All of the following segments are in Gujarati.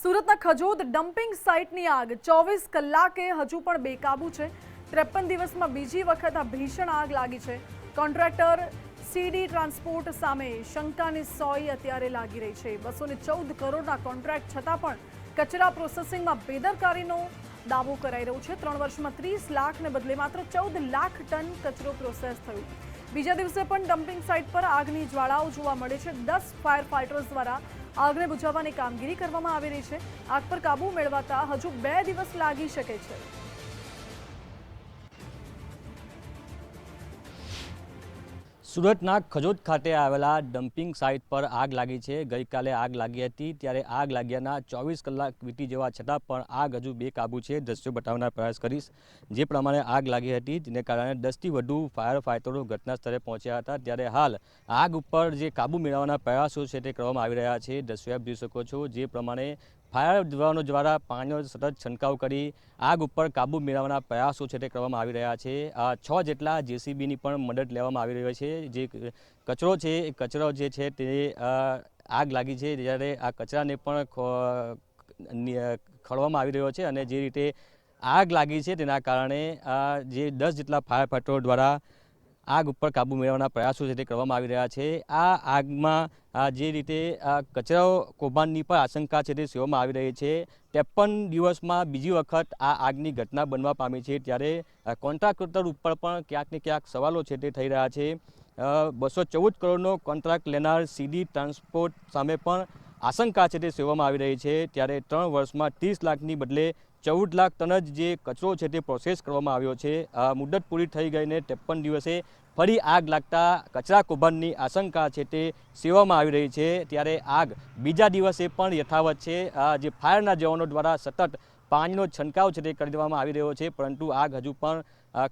સુરતના ખજોદ ડમ્પિંગ સાઇટની આગ 24 કલાકે હજુ પણ બેકાબુ છે। 53 દિવસમાં બીજી વખત આ ભીષણ આગ લાગી છે। કોન્ટ્રાક્ટર સીડી ટ્રાન્સપોર્ટ સામે શંકાની સોય અત્યારે લાગી રહી છે। 214 કરોડના કોન્ટ્રાક્ટ છતાં પણ કચરા પ્રોસેસિંગમાં બેદરકારીનો દાવો કરાઈ રહ્યો છે। 3 વર્ષમાં 30 લાખને બદલે માત્ર 14 લાખ ટન કચરો પ્રોસેસ થયો। બીજા દિવસે પણ ડમ્પિંગ સાઇટ પર આગની જ્વાળાઓ જોવા મળે છે। 10 ફાયર ફાઇટર્સ દ્વારા આગને બુઝાવવાની કામગીરી કરવામાં આવી રહી છે। આગ પર કાબુ મેળવતા હજુ 2 દિવસ લાગી શકે છે। સુરતના ખજોદ ખાતે આવેલા ડમ્પિંગ સાઇટ પર આગ લાગી છે। ગઈકાલે આગ લાગી હતી, ત્યારે આગ લાગ્યાના 24 કલાક વીતી જવા છતાં પણ આગ હજુ બેકાબુ છે। દ્રશ્યો બતાવવાનો પ્રયાસ કરીશ। જે પ્રમાણે આગ લાગી હતી જેને કારણે 10થી વધુ ફાયર ફાઇટરો ઘટના સ્થળે પહોંચ્યા હતા। ત્યારે હાલ આગ ઉપર જે કાબુ મેળવવાના પ્રયાસો છે તે કરવામાં આવી રહ્યા છે। દ્રશ્યો આપ જોઈ શકો છો, જે પ્રમાણે ફાયર જવાનો દ્વારા પાણીનો સતત છંટકાવ કરી આગ ઉપર કાબુ મેળવવાના પ્રયાસો છે તે કરવામાં આવી રહ્યા છે। 6 જેટલા જેસીબીની પણ મદદ લેવામાં આવી રહી છે। જે કચરો છે એ કચરો જે છે તે આગ લાગી છે ત્યારે આ કચરાને પણ ખળવામાં આવી રહ્યો છે, અને જે રીતે આગ લાગી છે તેના કારણે જે 10 જેટલા ફાયર ફાઇટરો દ્વારા આગ ઉપર કાબુ મેળવવાના પ્રયાસો છે તે કરવામાં આવી રહ્યા છે। આ આગમાં જે રીતે કચરા કૌભાંડની પણ આશંકા છે તે સેવામાં આવી રહી છે। 53 દિવસમાં બીજી વખત આ આગની ઘટના બનવા પામી છે, ત્યારે કોન્ટ્રાક્ટર ઉપર પણ ક્યાંક ને ક્યાંક સવાલો છે તે થઈ રહ્યા છે। 214 કરોડનો કોન્ટ્રાક્ટ લેનાર સીડી ટ્રાન્સપોર્ટ સામે પણ આશંકા છે તે સેવામાં આવી રહી છે। ત્યારે 3 વર્ષમાં 30 લાખની બદલે 14 લાખ ટન જ જે કચરો છે તે પ્રોસેસ કરવામાં આવ્યો છે। મુદત પૂરી થઈ ગઈને 53 દિવસે ફરી આગ લાગતા કચરા કૌભાંડની આશંકા છે તે સેવામાં આવી રહી છે। ત્યારે આગ બીજા દિવસે પણ યથાવત છે। જે ફાયરના જવાનો દ્વારા સતત પાણીનો છંટકાવ છે તે કરી દેવામાં આવી રહ્યો છે, પરંતુ આગ હજુ પણ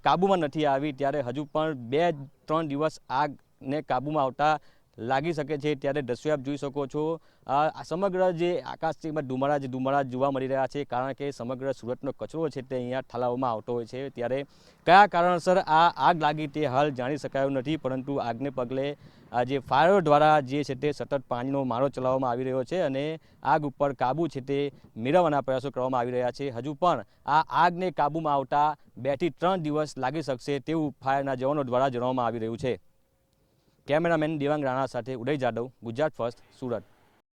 કાબૂમાં નથી આવી। ત્યારે હજુ પણ 2-3 દિવસ આગને કાબૂમાં આવતા લાગી શકે છે। ત્યારે દ્રશ્યો આપ જોઈ શકો છો, સમગ્ર જે આકાશમાં ધુમાડા જોવા મળી રહ્યા છે, કારણ કે સમગ્ર સુરતનો કચરો છે તે અહીંયા ઠાલવવામાં આવતો હોય છે। ત્યારે કયા કારણસર આ આગ લાગી તે હાલ જાણી શકાયું નથી, પરંતુ આગને પગલે જે ફાયર દ્વારા જે છે તે સતત પાણીનો મારો ચલાવવામાં આવી રહ્યો છે, અને આગ ઉપર કાબુ છે તે મેળવવાના પ્રયાસો કરવામાં આવી રહ્યા છે। હજુ પણ આ આગને કાબૂમાં આવતા 2 થી 3 દિવસ લાગી શકશે તેવું ફાયરના જવાનો દ્વારા જણાવવામાં આવી રહ્યું છે। કેમેરામેન દેવાંગ રાણા સાથે ઉદય જાદવ, ગુજરાત ફર્સ્ટ, સુરત।